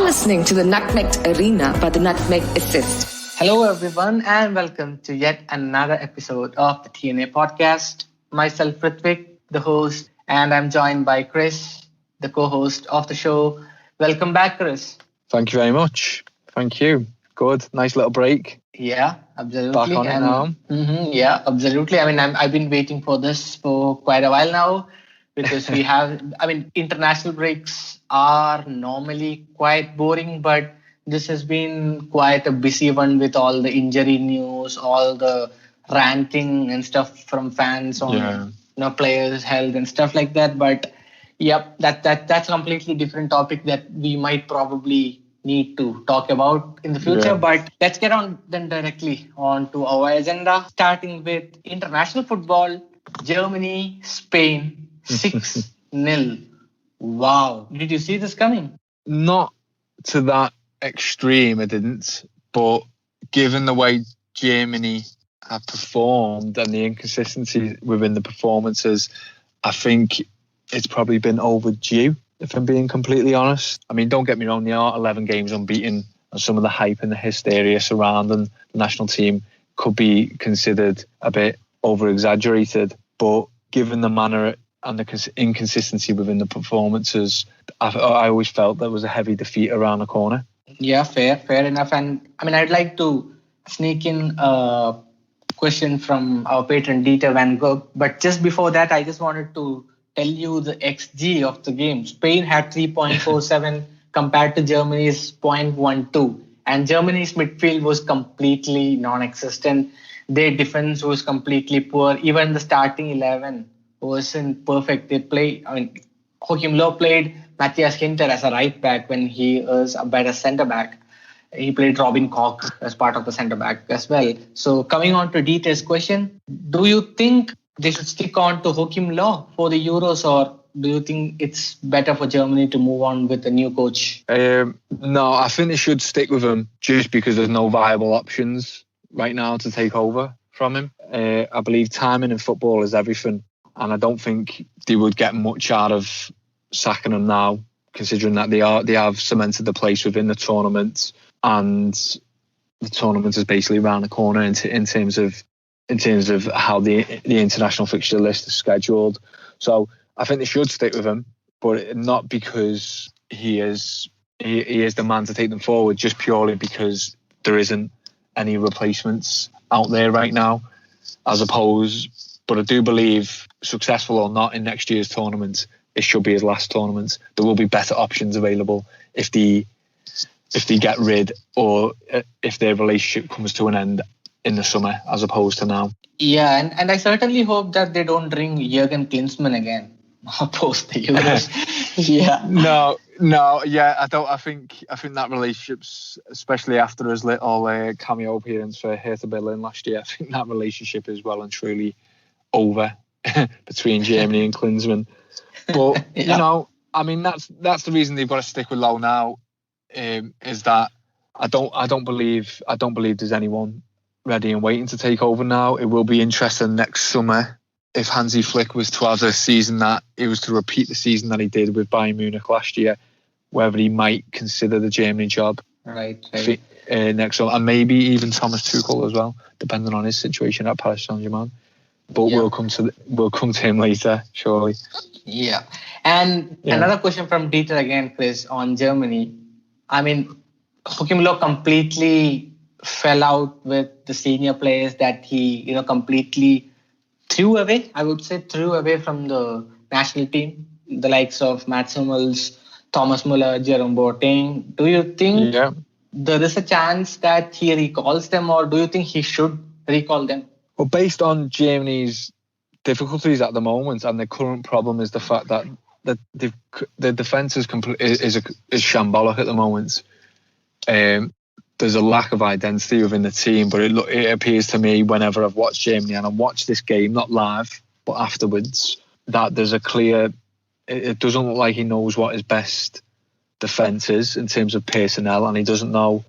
listening to the Nutmegged Arena by the Nutmeg Assist. Hello, everyone, and welcome to yet another episode of the TNA Podcast. Myself, Rithwik, the host, and I'm joined by Chris, the co-host of the show. Welcome back, Chris. Thank you very much. Thank you. Good. Nice little break. Yeah, absolutely. Back on it now. Yeah, absolutely. I mean, I've been waiting for this for quite a while now because we have, international breaks are normally quite boring, but this has been quite a busy one with all the injury news, all the ranting and stuff from fans on players' health and stuff like that. But yep, that's a completely different topic that we might probably need to talk about in the future. Yeah. But let's get on then directly on to our agenda, starting with international football. Germany, Spain, 6-0. Wow. Did you see this coming? Not to that extreme, I didn't. But given the way Germany have performed and the inconsistency within the performances, I think it's probably been overdue, if I'm being completely honest. I mean, don't get me wrong, they are 11 games unbeaten, and some of the hype and the hysteria surrounding the national team could be considered a bit over-exaggerated. But given the manner and the inconsistency within the performances, I always felt there was a heavy defeat around the corner. Yeah, fair enough. And I mean, I'd like to sneak in a question from our patron Dieter Van Gogh. But just before that, I just wanted to tell you the XG of the game. Spain had 3.47 compared to Germany's 0.12. And Germany's midfield was completely non-existent. Their defense was completely poor. Even the starting 11 wasn't perfect. Joachim Low played Matthias Hinter as a right back when he was a better centre back. He played Robin Koch as part of the centre back as well. So coming on to Dieter's question, do you think they should stick on to Joachim Low for the Euros, or do you think it's better for Germany to move on with a new coach? No, I think they should stick with him just because there's no viable options right now to take over from him. I believe timing in football is everything, and I don't think they would get much out of sacking him now, considering that they have cemented the place within the tournament, and the tournament is basically around the corner in terms of how the international fixture list is scheduled. So I think they should stick with him, but not because he is the man to take them forward, just purely because there isn't any replacements out there right now. But I do believe, successful or not in next year's tournament, it should be his last tournament. There will be better options available if they get rid, or if their relationship comes to an end in the summer as opposed to now. Yeah, and I certainly hope that they don't bring Jürgen Klinsmann again post the Euros. Yeah. No. Yeah, I think that relationship's, especially after his little cameo appearance for Hertha Berlin last year, I think that relationship is well and truly over between Germany and Klinsmann. But that's the reason they've got to stick with Low now. Is that I don't believe there's anyone ready and waiting to take over now. It will be interesting next summer if Hansi Flick was to have a season that he was to repeat the season that he did with Bayern Munich last year, whether he might consider the Germany job right. Next summer, and maybe even Thomas Tuchel as well, depending on his situation at Paris Saint-Germain. But we'll come to him later, surely. Yeah. And another question from Dieter again, Chris, on Germany. I mean, Joachim Low completely fell out with the senior players that he, completely threw away from the national team. The likes of Mats Hummels, Thomas Muller, Jerome Boateng. Do you think there is a chance that he recalls them, or do you think he should recall them? Well, based on Germany's difficulties at the moment, and the current problem is the fact that the defence is shambolic at the moment. There's a lack of identity within the team, but it appears to me, whenever I've watched Germany, and I've watched this game, not live, but afterwards, that there's a clear... It doesn't look like he knows what his best defence is in terms of personnel, and he doesn't know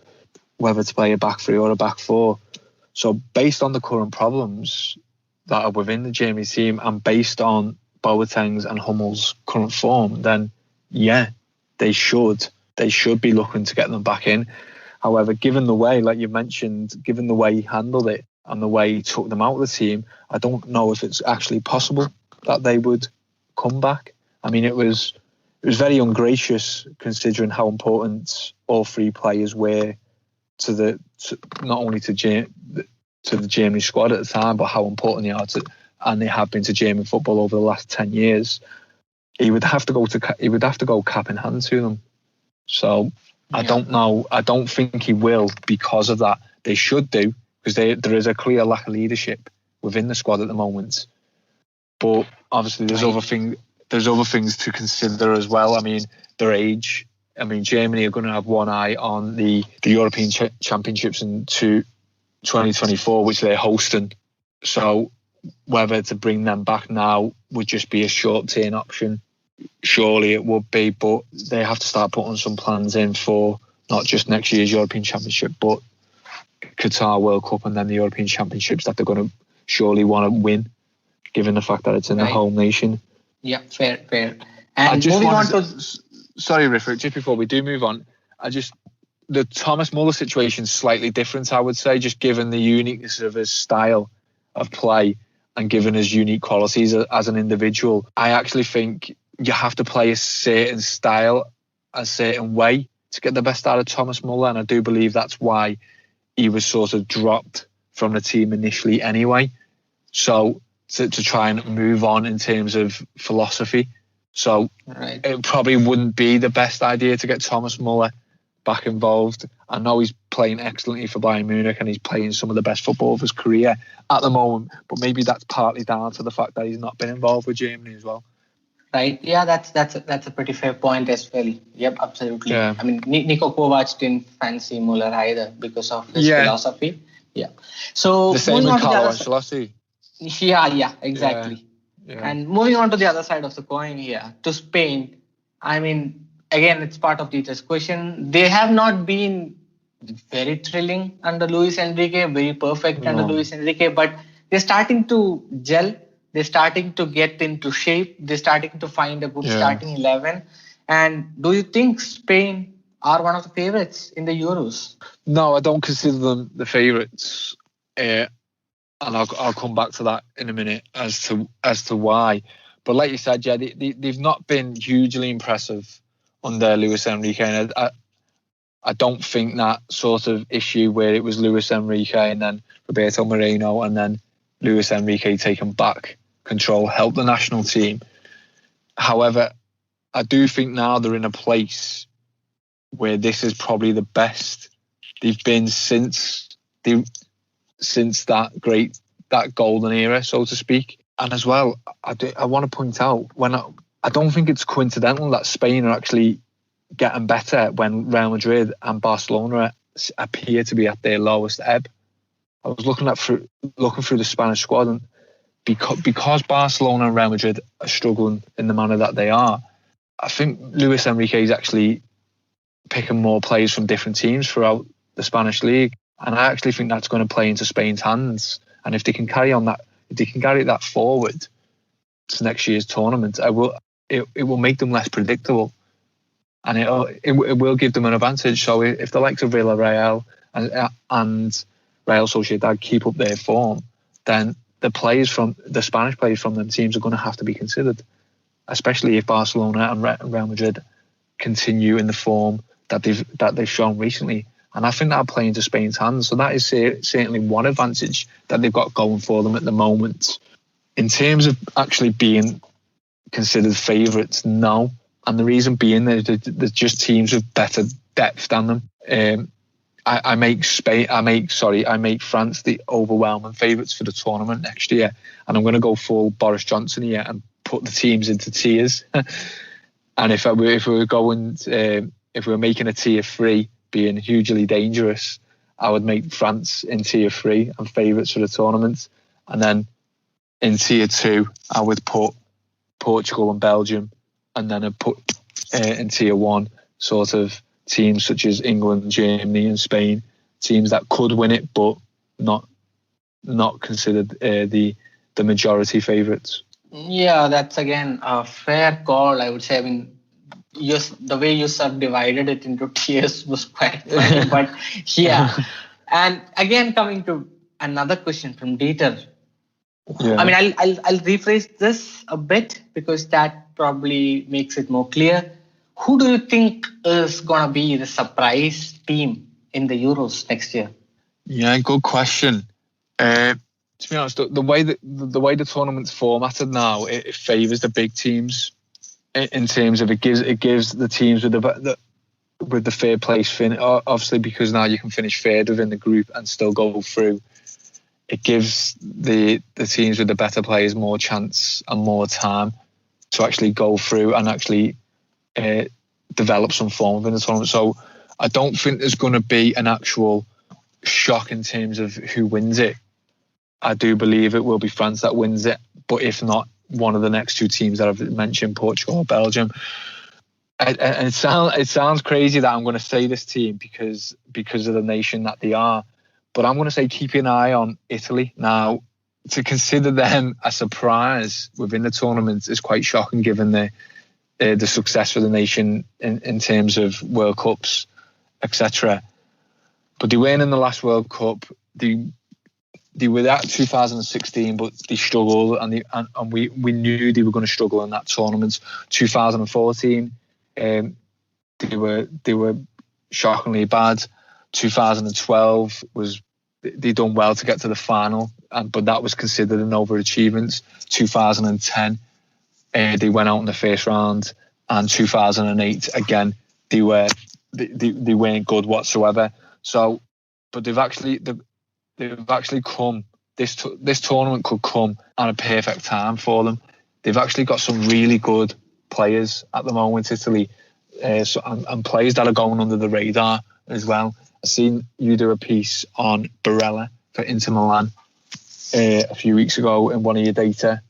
whether to play a back three or a back four. So based on the current problems that are within the Germany team, and based on Boateng's and Hummel's current form, then they should they should be looking to get them back in. However, given the way, like you mentioned, given the way he handled it and the way he took them out of the team, I don't know if it's actually possible that they would come back. I mean, it was very ungracious considering how important all three players were not only to the Germany squad at the time, but how important they are and they have been to German football over the last 10 years. He would have to go cap in hand to them. So I don't know. I don't think he will because of that. They should do, because there is a clear lack of leadership within the squad at the moment. But obviously there's other things to consider as well. I mean, their age. I mean, Germany are going to have one eye on the European Championships in 2024, which they're hosting. So whether to bring them back now would just be a short-term option. Surely it would be, but they have to start putting some plans in for not just next year's European Championship, but Qatar World Cup and then the European Championships that they're going to surely want to win, given the fact that it's in the home nation. Yeah, fair. And moving on to... Sorry, Rithwik, just before we do move on, the Thomas Muller situation is slightly different, I would say, just given the uniqueness of his style of play and given his unique qualities as an individual. I actually think you have to play a certain style, a certain way to get the best out of Thomas Muller, and I do believe that's why he was sort of dropped from the team initially anyway. So to try and move on in terms of philosophy. So it probably wouldn't be the best idea to get Thomas Muller back involved. I know he's playing excellently for Bayern Munich and he's playing some of the best football of his career at the moment, but maybe that's partly down to the fact that he's not been involved with Germany as well. Right. Yeah, that's a pretty fair point as well. Yep, absolutely. Yeah. I mean, Niko Kovac didn't fancy Muller either because of his philosophy. Yeah. So the same with Carlo Ancelotti. Yeah, exactly. Yeah. And moving on to the other side of the coin here, to Spain. I mean, again, it's part of Dieter's question. They have not been very thrilling under Luis Enrique, very perfect under Luis Enrique, but they're starting to gel. They're starting to get into shape. They're starting to find a good starting 11. And do you think Spain are one of the favourites in the Euros? No, I don't consider them the favourites. And I'll come back to that in a minute as to why. But like you said, they've not been hugely impressive under Luis Enrique. And I don't think that sort of issue where it was Luis Enrique and then Roberto Moreno and then Luis Enrique taking back control helped the national team. However, I do think now they're in a place where this is probably the best they've been since that golden era, so to speak. And as well, I want to point out, I don't think it's coincidental that Spain are actually getting better when Real Madrid and Barcelona appear to be at their lowest ebb. I was looking through the Spanish squad, and because Barcelona and Real Madrid are struggling in the manner that they are, I think Luis Enrique is actually picking more players from different teams throughout the Spanish league. And I actually think that's going to play into Spain's hands. And if they can carry that forward to next year's tournament, it will make them less predictable, and it will give them an advantage. So if the likes of Villarreal and Real Sociedad keep up their form, then the Spanish players from them teams are going to have to be considered, especially if Barcelona and Real Madrid continue in the form that they've shown recently. And I think that'll play into Spain's hands. So that is certainly one advantage that they've got going for them at the moment. In terms of actually being considered favourites, no. And the reason being there's just teams with better depth than them. I make France the overwhelming favourites for the tournament next year. And I'm going to go full Boris Johnson here and put the teams into tiers. And if we were making a tier 3, being hugely dangerous, I would make France in tier 3 and favourites for the tournament, and then in tier 2 I would put Portugal and Belgium, and then I'd put in tier 1 sort of teams such as England, Germany and Spain, teams that could win it but not considered the majority favourites. Yeah, that's again a fair call, I would say. I mean, the way you subdivided it into tiers was quite funny. But yeah, and again coming to another question from Dieter. Yeah. I mean, I'll rephrase this a bit because that probably makes it more clear. Who do you think is gonna be the surprise team in the Euros next year? Yeah, good question. To be honest, the way the tournament's formatted now, it favours the big teams in terms of it gives the teams with the third place fin. Obviously, because now you can finish third within the group and still go through. It gives the teams with the better players more chance and more time to actually go through and actually develop some form within the tournament. So I don't think there's going to be an actual shock in terms of who wins it. I do believe it will be France that wins it, but if not, one of the next two teams that I've mentioned, Portugal or Belgium. And it sounds crazy that I'm going to say this team because of the nation that they are, but I'm going to say keep an eye on Italy. Now, to consider them a surprise within the tournament is quite shocking given the success of the nation in terms of World Cups, etc. But they weren't in the last World Cup. They were at 2016, but they struggled, and we knew they were going to struggle in that tournament. 2014, they were shockingly bad. 2012 they done well to get to the final, but that was considered an overachievement. 2010, they went out in the first round, and 2008 again they weren't good whatsoever. So, but they've actually come. This tournament could come at a perfect time for them. They've actually got some really good players at the moment, Italy, and players that are going under the radar as well. I've seen you do a piece on Barella for Inter Milan a few weeks ago in one of your data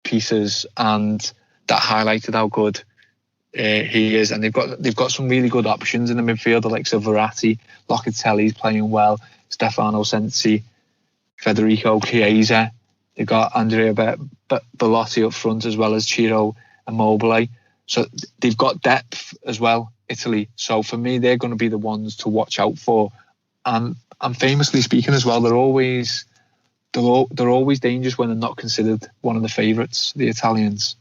pieces, and that highlighted how good he is. And they've got some really good options in the midfield, like Verratti, Locatelli's playing well, Stefano Sensi, Federico Chiesa. They've got Andrea Bellotti up front as well as Ciro Immobile. So they've got depth as well, Italy. So for me, they're going to be the ones to watch out for. And famously speaking as well, they're always dangerous when they're not considered one of the favourites, the Italians.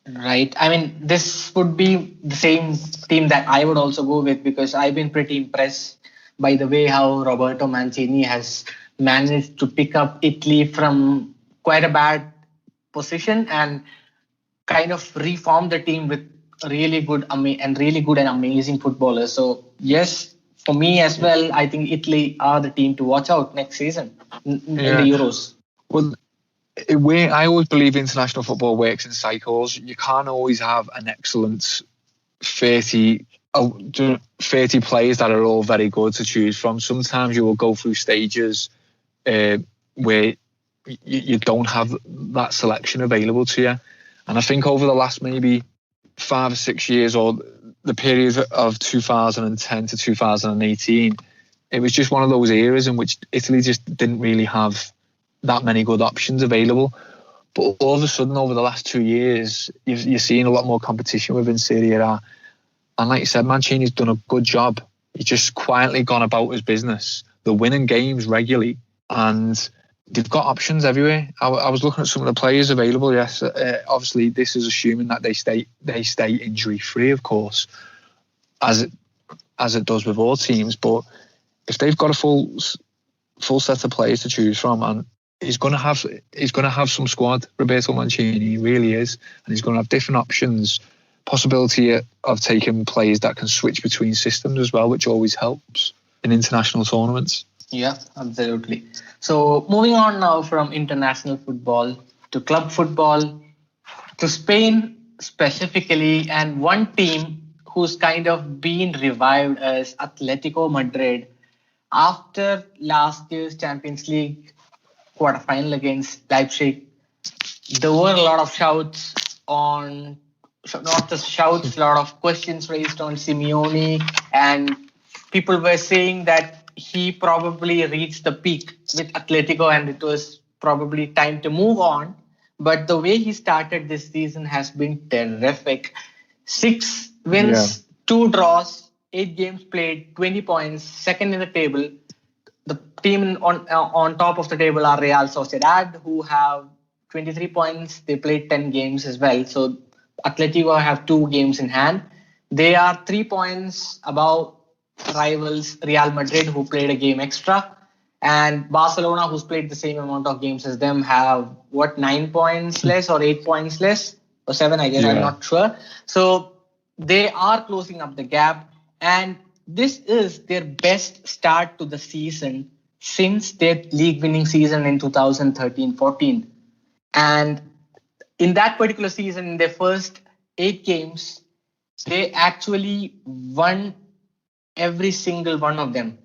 Right. I mean, this would be the same team that I would also go with because I've been pretty impressed by the way how Roberto Mancini has managed to pick up Italy from quite a bad position and kind of reform the team with really good and amazing footballers. So yes, for me as well, I think Italy are the team to watch out next season in the Euros. Well, I always believe international football works in cycles. You can't always have an excellent 30 players that are all very good to choose from. Sometimes you will go through stages where you don't have that selection available to you. And I think over the last maybe 5 or 6 years, or the period of 2010 to 2018, it was just one of those eras in which Italy just didn't really have that many good options available. But all of a sudden, over the last 2 years, you're seeing a lot more competition within Serie A. And like you said, Mancini's done a good job. He's just quietly gone about his business. They're winning games regularly, and they've got options everywhere. I was looking at some of the players available. Yes, obviously this is assuming that they stay injury free, of course, as it does with all teams. But if they've got a full set of players to choose from, and he's going to have some squad. Roberto Mancini, he really is, and he's going to have different options. Possibility of taking players that can switch between systems as well, which always helps in international tournaments. Yeah, absolutely. So moving on now from international football to club football to Spain specifically, and one team who's kind of been revived as Atletico Madrid after last year's Champions League quarterfinal against Leipzig. There were a lot of shouts on, not just shouts, a lot of questions raised on Simeone, and people were saying that he probably reached the peak with Atletico and it was probably time to move on. But the way he started this season has been terrific. 6 wins, 2 draws, 8 games played, 20 points, second in the table. The team on top of the table are Real Sociedad, who have 23 points. They played 10 games as well. So Atletico have 2 games in hand. They are 3 points above rivals Real Madrid, who played a game extra. And Barcelona, who's played the same amount of games as them, have 9 points less or 8 points less or 7, I guess. I'm not sure. So they are closing up the gap, and this is their best start to the season since their league winning season in 2013-14. And in that particular season, in their first 8 games, they actually won every single one of them.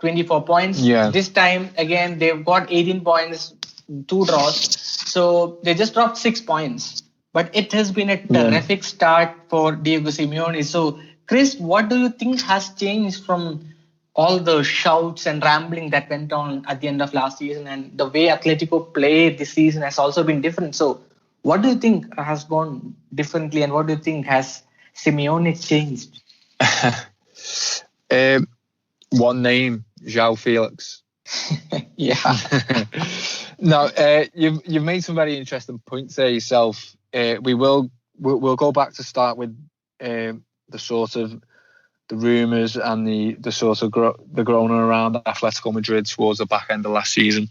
24 points. This time, again, they've got 18 points, 2 draws. So they just dropped 6 points. But it has been a terrific start for Diego Simeone. So, Chris, what do you think has changed from all the shouts and rambling that went on at the end of last season, and the way Atletico played this season has also been different? So what do you think has gone differently, and what do you think has Simeone changed? One name, João Felix. No, you've made some very interesting points there yourself. We'll go back to start with the sort of the rumours and the sort of the groaning around Atletico Madrid towards the back end of last season,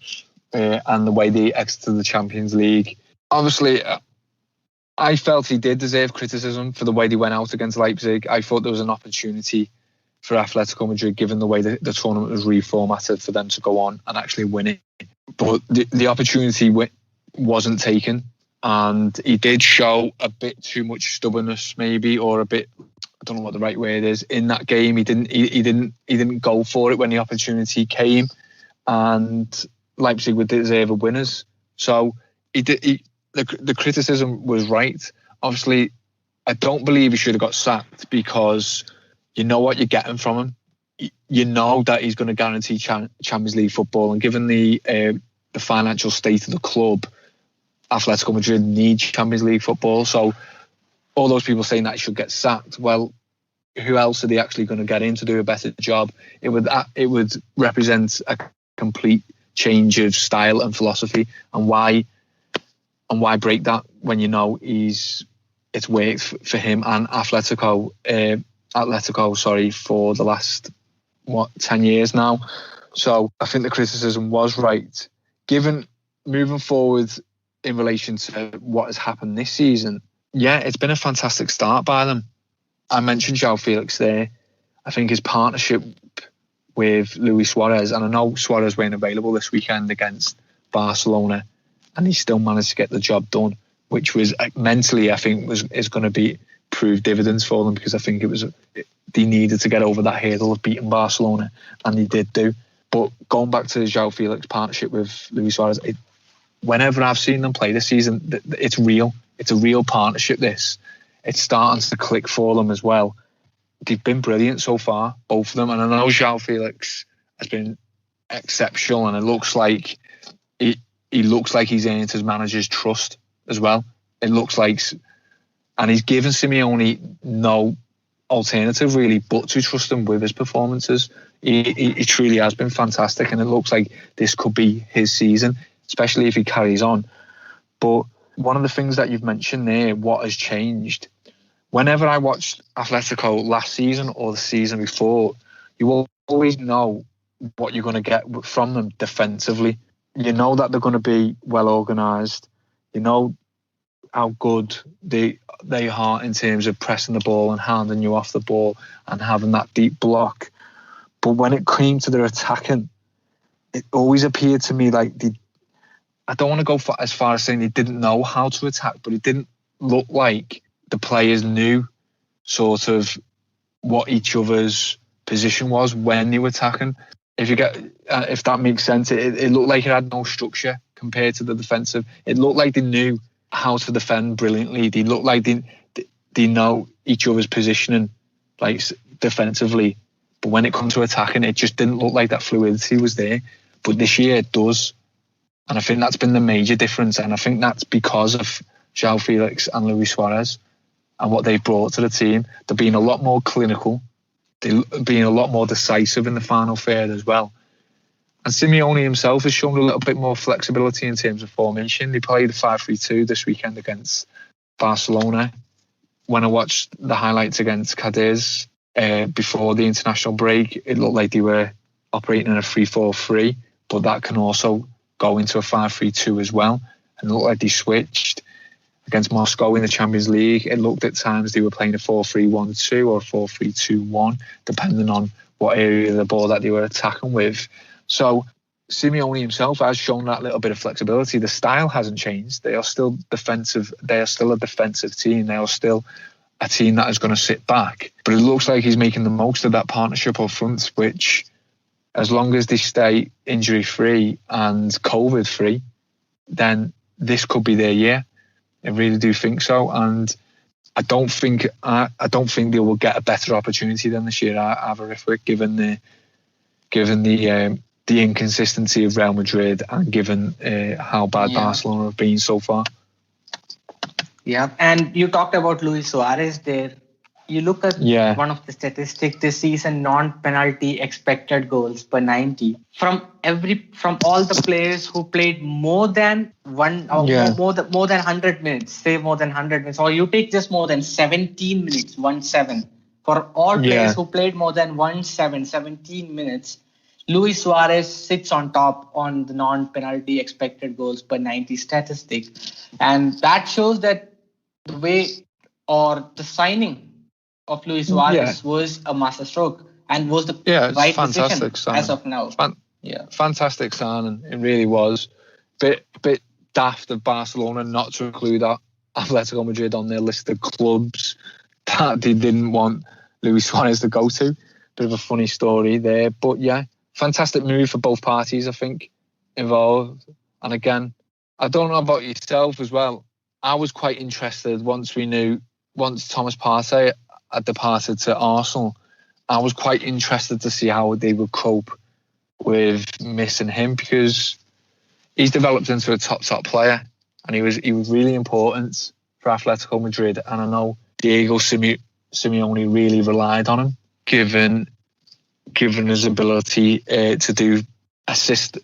and the way they exited the Champions League. Obviously, I felt he did deserve criticism for the way they went out against Leipzig. I thought there was an opportunity for Atletico Madrid, given the way the tournament was reformatted, for them to go on and actually win it. But the opportunity wasn't taken, and he did show a bit too much stubbornness, maybe, or a bit, I don't know what the right word is, in that game. He didn't go for it when the opportunity came, and Leipzig were deserved winners. So the criticism was right. Obviously, I don't believe he should have got sacked, because you know what you're getting from him. You know that he's going to guarantee Champions League football, and given the financial state of the club, Atletico Madrid needs Champions League football. So all those people saying that he should get sacked, well, who else are they actually going to get in to do a better job? It would represent a complete change of style and philosophy. And why break that when you know it's worked for him and Atletico for the last 10 years now. So I think the criticism was right. Given moving forward in relation to what has happened this season, it's been a fantastic start by them. I mentioned João Felix there. I think his partnership with Luis Suarez, and I know Suarez weren't available this weekend against Barcelona, and he still managed to get the job done, which was mentally, I think, is going to prove dividends for them, because I think they needed to get over that hurdle of beating Barcelona, and they did do. But going back to João Felix's partnership with Luis Suarez, whenever I've seen them play this season, it's real. It's a real partnership, this. It's starting to click for them as well. They've been brilliant so far, both of them. And I know João Felix has been exceptional, and it looks like he looks like he's earned his manager's trust as well. It looks like, and he's given Simeone no alternative really but to trust him with his performances. He truly has been fantastic, and it looks like this could be his season, especially if he carries on. But one of the things that you've mentioned there, what has changed, whenever I watched Atletico last season or the season before, you will always know what you're going to get from them defensively. You know that they're going to be well organised. You know how good they are in terms of pressing the ball and handing you off the ball and having that deep block. But when it came to their attacking, it always appeared to me like I don't want to go as far as saying they didn't know how to attack, but it didn't look like the players knew sort of what each other's position was when they were attacking. If that makes sense, it looked like it had no structure compared to the defensive. It looked like they knew how to defend brilliantly. They looked like they know each other's positioning, like defensively. But when it comes to attacking, it just didn't look like that fluidity was there. But this year it does. And I think that's been the major difference. And I think that's because of João Felix and Luis Suarez. and what they've brought to the team. They're being a lot more clinical. They're being a lot more decisive in the final third as well. And Simeone himself has shown a little bit more flexibility in terms of formation. They played a 5-3-2 this weekend against Barcelona. When I watched the highlights against Cadiz before the international break, it looked like they were operating in a 3-4-3, but that can also go into a 5-3-2 as well. And it looked like they switched. Against Moscow in the Champions League, it looked at times they were playing a 4-3-1-2 or 4-3-2-1, depending on what area of the ball that they were attacking with. So Simeone himself has shown that little bit of flexibility. The style hasn't changed. They are still defensive. They are still a defensive team. They are still a team that is going to sit back. But it looks like he's making the most of that partnership up front, which, as long as they stay injury-free and COVID-free, then this could be their year. I really do think so. And I don't think they will get a better opportunity than this year at Rithwik, given the inconsistency of Real Madrid and given how bad Barcelona have been so far. Yeah, and you talked about Luis Suarez there. You look at one of the statistics this season: non-penalty expected goals per 90 from all the players who played more than more than 100 minutes, say more than 100 minutes, or you take just more than 17 minutes, 1-7 for all players who played more than 17 minutes. Luis Suarez sits on top on the non-penalty expected goals per 90 statistic, and that shows that the way or the signing of Luis Suarez was a masterstroke and was the right decision as of now. Fantastic signing, it really was. Bit daft of Barcelona not to include Atletico Madrid on their list of clubs that they didn't want Luis Suarez to go to. Bit of a funny story there, but fantastic move for both parties, I think, involved. And again, I don't know about yourself as well. I was quite interested once Thomas Partey had departed to Arsenal. I was quite interested to see how they would cope with missing him, because he's developed into a top player, and he was really important for Atletico Madrid. And I know Diego Simeone really relied on him, given his ability to do assist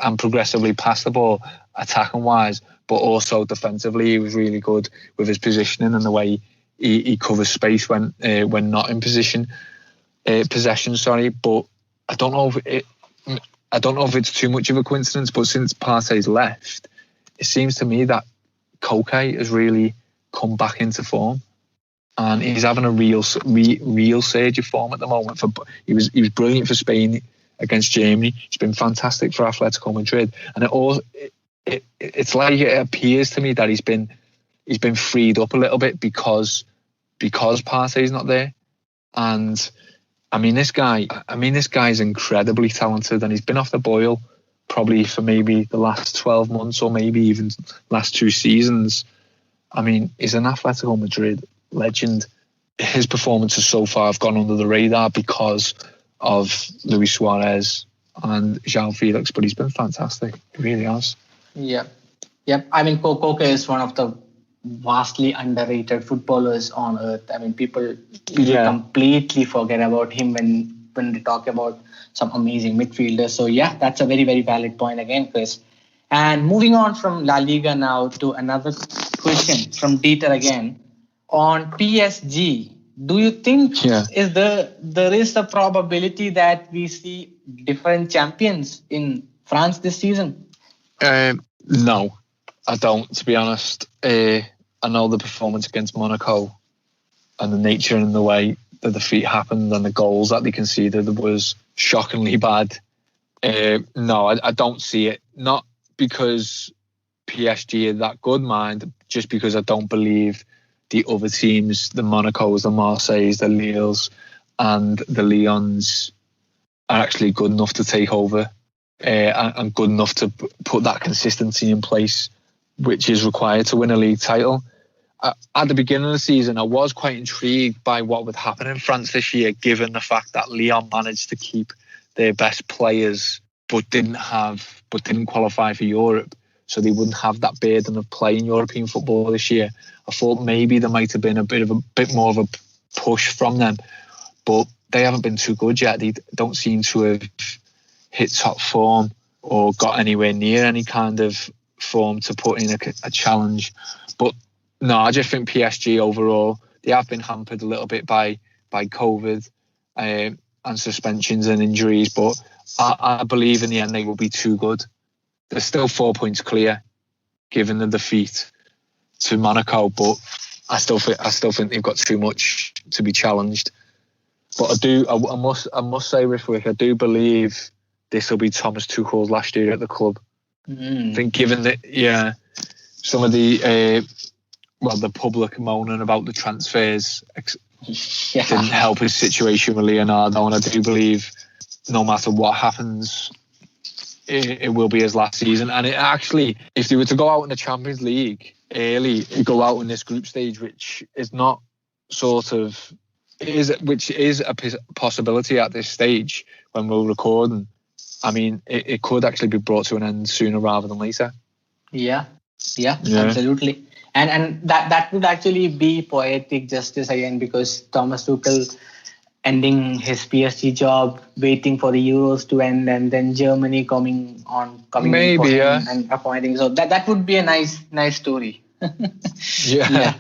and progressively pass the ball attacking wise, but also defensively he was really good with his positioning and the way he covers space when not in possession. But I don't know if it's too much of a coincidence, but since Partey's left, it seems to me that Koke has really come back into form. And he's having a real surge of form at the moment. He was brilliant for Spain against Germany. He's been fantastic for Atletico Madrid, and it's like it appears to me that he's been freed up a little bit because Partey's not there. And I mean, this guy's incredibly talented, and he's been off the boil probably for maybe the last 12 months or maybe even last 2 seasons. I mean, he's an Atletico Madrid legend. His performances so far have gone under the radar because of Luis Suarez and João Felix, but he's been fantastic. He really has. Yeah. I mean, Koke is one of the vastly underrated footballers on earth. I mean, people completely forget about him when they talk about some amazing midfielders. So that's a very, very valid point again, Chris. And moving on from La Liga now to another question from Dieter again on PSG. Do you think there is a probability that we see different champions in France this season? No, I don't, to be honest. I know the performance against Monaco and the nature and the way the defeat happened and the goals that they conceded was shockingly bad. No, I don't see it. Not because PSG are that good, mind, just because I don't believe the other teams, the Monacos, the Marseilles, the Lilles and the Lyons are actually good enough to take over and good enough to put that consistency in place which is required to win a league title. At the beginning of the season, I was quite intrigued by what would happen in France this year, given the fact that Lyon managed to keep their best players but didn't qualify for Europe. so they wouldn't have that burden of playing European football this year. I thought maybe there might have been a bit more of a push from them, but they haven't been too good yet. They don't seem to have hit top form or got anywhere near any kind of form to put in a challenge. But no, I just think PSG overall, they have been hampered a little bit by COVID and suspensions and injuries, but I believe in the end they will be too good. They're still 4 points clear, given the defeat to Monaco, but I still think they've got too much to be challenged. But I must say, Rithwik, I do believe this will be Thomas Tuchel's last year at the club. I think given that, some of the public moaning about the transfers didn't help his situation with Leonardo, and I do believe no matter what happens, it will be his last season. And it actually, if they were to go out in the Champions League early, go out in this group stage, which is not which is a possibility at this stage when we're recording. I mean, it could actually be brought to an end sooner rather than later. Yeah. Absolutely. And that would actually be poetic justice again, because Thomas Tuchel ending his PSG job, waiting for the Euros to end, and then Germany coming maybe, in for him and appointing. So that would be a nice story. Yeah.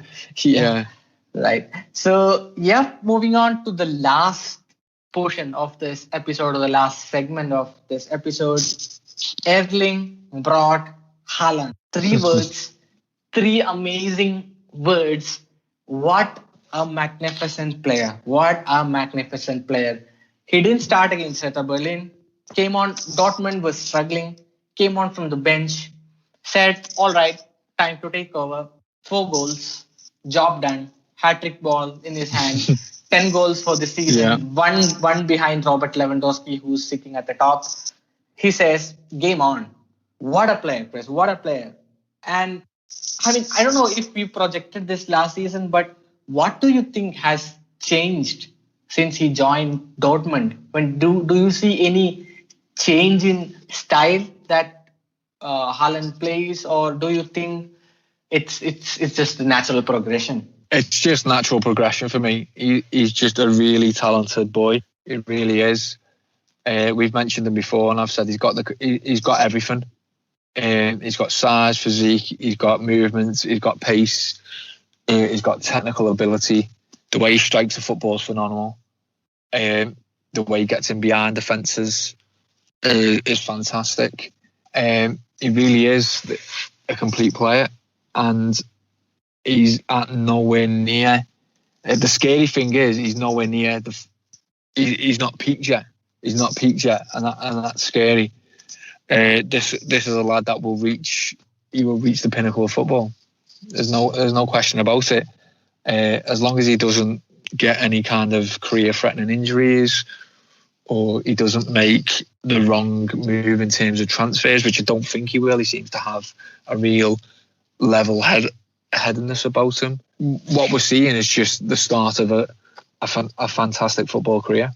Right. So moving on to the last portion of this episode, or the last segment of this episode. Erling brought Haaland. 3 words, 3 amazing words. What a magnificent player. He didn't start against Hertha Berlin. Came on, Dortmund was struggling. Came on from the bench. Said, all right, time to take over. 4 goals. Job done. Hat-trick ball in his hand. 10 goals for the season. One behind Robert Lewandowski, who's sitting at the top. He says, game on. What a player, Chris. What a player. And I mean, I don't know if we projected this last season, but what do you think has changed since he joined Dortmund? Do you see any change in style that Haaland plays, or do you think it's just a natural progression? It's just natural progression for me. He's just a really talented boy. It really is. We've mentioned him before, and I've said he's got everything. He's got size, physique, he's got movement, he's got pace, he's got technical ability. The way he strikes the football is phenomenal. The way he gets in behind defences is fantastic. He really is a complete player, and he's at nowhere near. The scary thing is he's nowhere near he's not peaked yet. He's not peaked yet, and that's scary. This is a lad that will reach the pinnacle of football. There's no question about it. As long as he doesn't get any kind of career-threatening injuries, or he doesn't make the wrong move in terms of transfers, which I don't think he will. He seems to have a real level headedness about him. What we're seeing is just the start of a fantastic football career.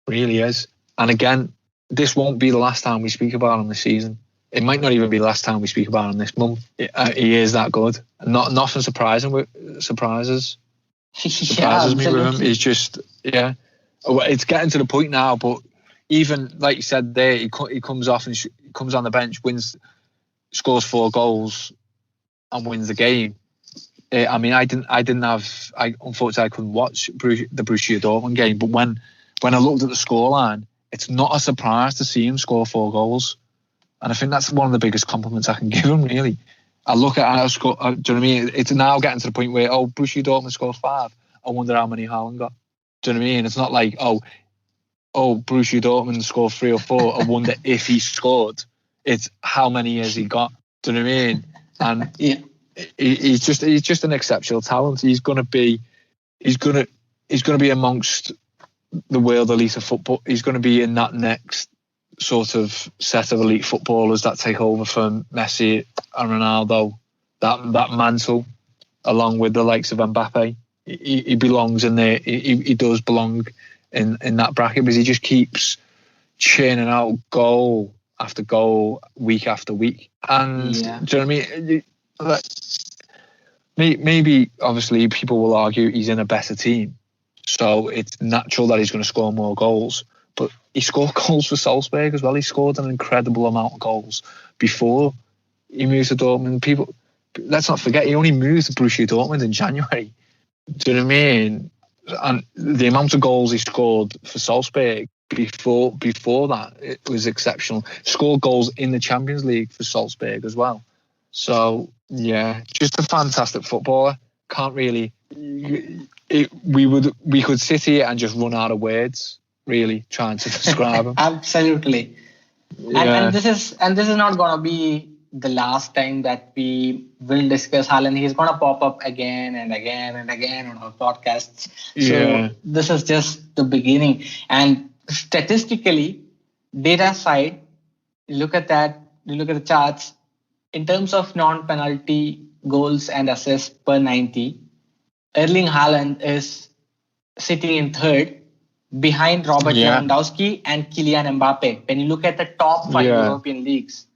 Really is. And again, this won't be the last time we speak about him this season. It might not even be the last time we speak about him this month. He is that good. Nothing surprises me with him. He's just, it's getting to the point now, but even like you said there, he comes off and comes on the bench, scores 4 goals and wins the game. I mean, unfortunately I couldn't watch the Borussia Dortmund game, but when I looked at the scoreline, it's not a surprise to see him score 4 goals. And I think that's one of the biggest compliments I can give him, really. I look at how score. Do you know what I mean? It's now getting to the point where, Borussia Dortmund scored 5. I wonder how many Haaland got. Do you know what I mean? It's not like, Borussia Dortmund scored 3 or 4. I wonder if he scored. It's how many has he got. Do you know what I mean? And he's just an exceptional talent. He's gonna be amongst the world elite of football. He's going to be in that next sort of set of elite footballers that take over from Messi and Ronaldo, that mantle, along with the likes of Mbappe. He belongs in there. He does belong in that bracket, because he just keeps churning out goal after goal, week after week. And do you know what I mean? Maybe, obviously, people will argue he's in a better team, so it's natural that he's going to score more goals. But he scored goals for Salzburg as well. He scored an incredible amount of goals before he moved to Dortmund. Let's not forget, he only moved to Borussia Dortmund in January. Do you know what I mean? And the amount of goals he scored for Salzburg before that, it was exceptional. Scored goals in the Champions League for Salzburg as well. So yeah, just a fantastic footballer. Can't really. We could sit here and just run out of words, really, trying to describe him. Absolutely. Yeah. And this is not gonna be the last time that we will discuss Haaland. He's gonna pop up again and again and again on our podcasts. So this is just the beginning. And statistically, data side, look at the charts. In terms of non-penalty goals and assists per 90, Erling Haaland is sitting in third behind Robert Lewandowski and Kylian Mbappe. When you look at the top 5 European leagues,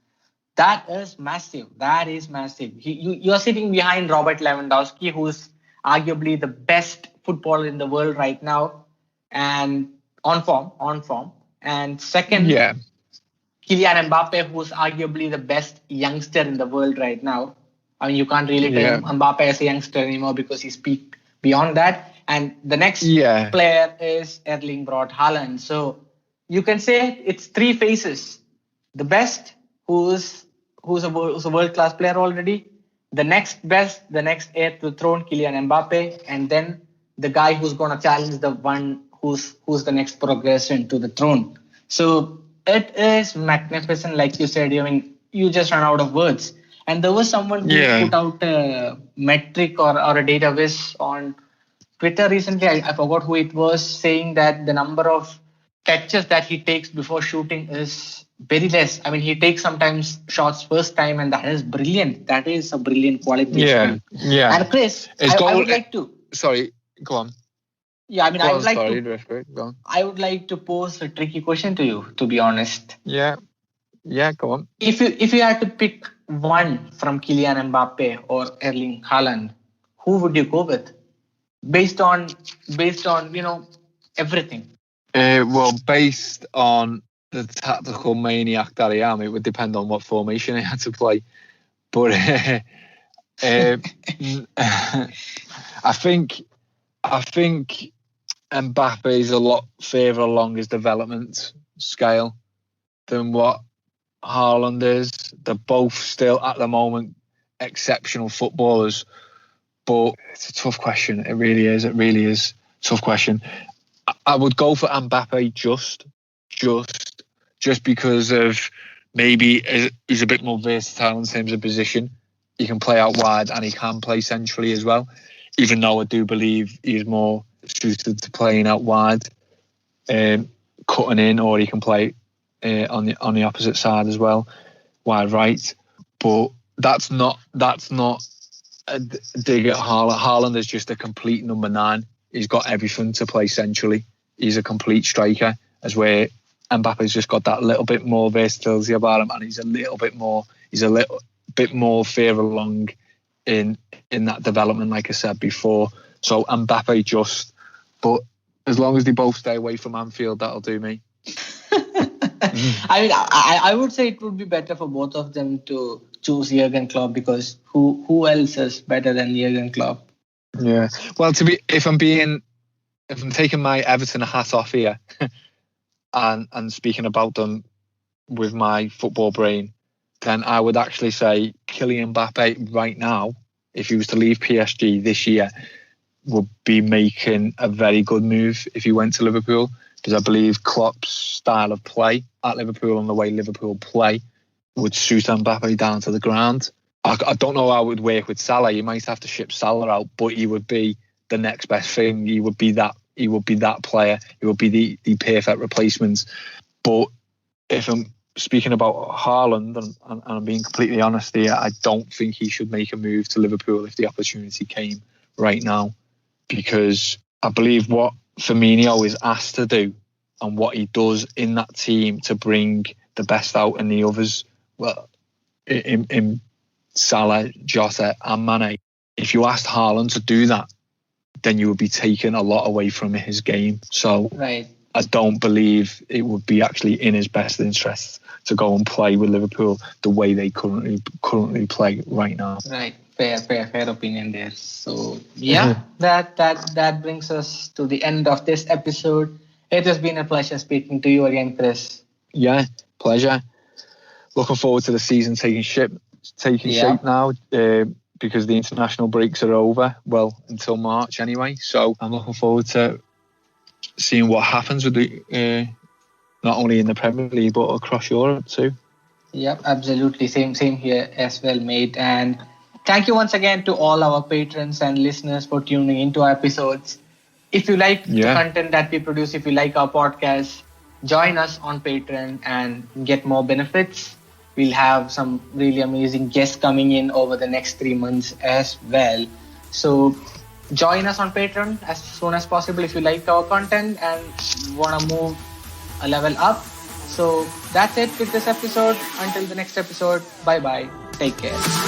that is massive. That is massive. You are sitting behind Robert Lewandowski, who's arguably the best footballer in the world right now and on form. And second, Kylian Mbappe, who's arguably the best youngster in the world right now. I mean, you can't really tell Mbappe as a youngster anymore because he's peaked beyond that. And the next player is Erling Braut Haaland. So you can say it's 3 faces. The best, who's a world-class player already. The next best, the next heir to the throne, Kylian Mbappe. And then the guy who's going to challenge the one who's the next progression to the throne. So it is magnificent, like you said. I mean, you just run out of words. And there was someone who put out a metric or a database on Twitter recently. I forgot who it was, saying that the number of catches that he takes before shooting is very less. I mean, he takes sometimes shots first time, and that is brilliant. That is a brilliant quality. Yeah. And Chris, I would like to. Sorry, go on. Yeah, I mean, I would like to pose a tricky question to you, to be honest. Yeah, go on. If you had to pick one from Kylian Mbappe or Erling Haaland, who would you go with? Based on everything. Well, based on the tactical maniac that I am, it would depend on what formation I had to play. But I think Mbappe is a lot further along his development scale than what Haaland is. They're both still at the moment exceptional footballers, but it's a tough question. It really is a tough question. I would go for Mbappe just because of maybe he's a bit more versatile in terms of position. He can play out wide and he can play centrally as well, even though I do believe he's more suited to playing out wide, cutting in, or he can play on the opposite side as well, wide right. But that's not a dig at Haaland. Haaland is just a complete number 9. He's got everything to play centrally. He's a complete striker, as where Mbappe's just got that little bit more versatility about him, and he's a little bit more further along in that development, like I said before. So Mbappe but as long as they both stay away from Anfield, that'll do me. I mean, I would say it would be better for both of them to choose Jurgen Klopp, because who else is better than Jurgen Klopp? Yeah. Well, if I'm taking my Everton hat off here and speaking about them with my football brain, then I would actually say Kylian Mbappe right now, if he was to leave PSG this year, would be making a very good move if he went to Liverpool, because I believe Klopp's style of play at Liverpool and the way Liverpool play would suit Mbappe down to the ground. I don't know how it would work with Salah. You might have to ship Salah out, but he would be the next best thing. He would be that player. He would be the perfect replacement. But if I'm speaking about Haaland, and I'm being completely honest here, I don't think he should make a move to Liverpool if the opportunity came right now, because I believe what Firmino is asked to do and what he does in that team to bring the best out in the others. Well, in Salah, Jota and Mane. If you asked Haaland to do that, then you would be taking a lot away from his game. So right. I don't believe it would be actually in his best interest to go and play with Liverpool the way they currently play right now. Right. Fair opinion there. So yeah, that brings us to the end of this episode. It has been a pleasure speaking to you again, Chris. Yeah, pleasure. Looking forward to the season taking shape now, because the international breaks are over. Well, until March anyway. So I'm looking forward to seeing what happens with the not only in the Premier League but across Europe too. Yep, absolutely. Same here as well, mate. And thank you once again to all our patrons and listeners for tuning into our episodes. If you like the content that we produce, if you like our podcast, join us on Patreon and get more benefits. We'll have some really amazing guests coming in over the next 3 months as well. So join us on Patreon as soon as possible if you like our content and want to move a level up. So that's it with this episode. Until the next episode, bye-bye. Take care.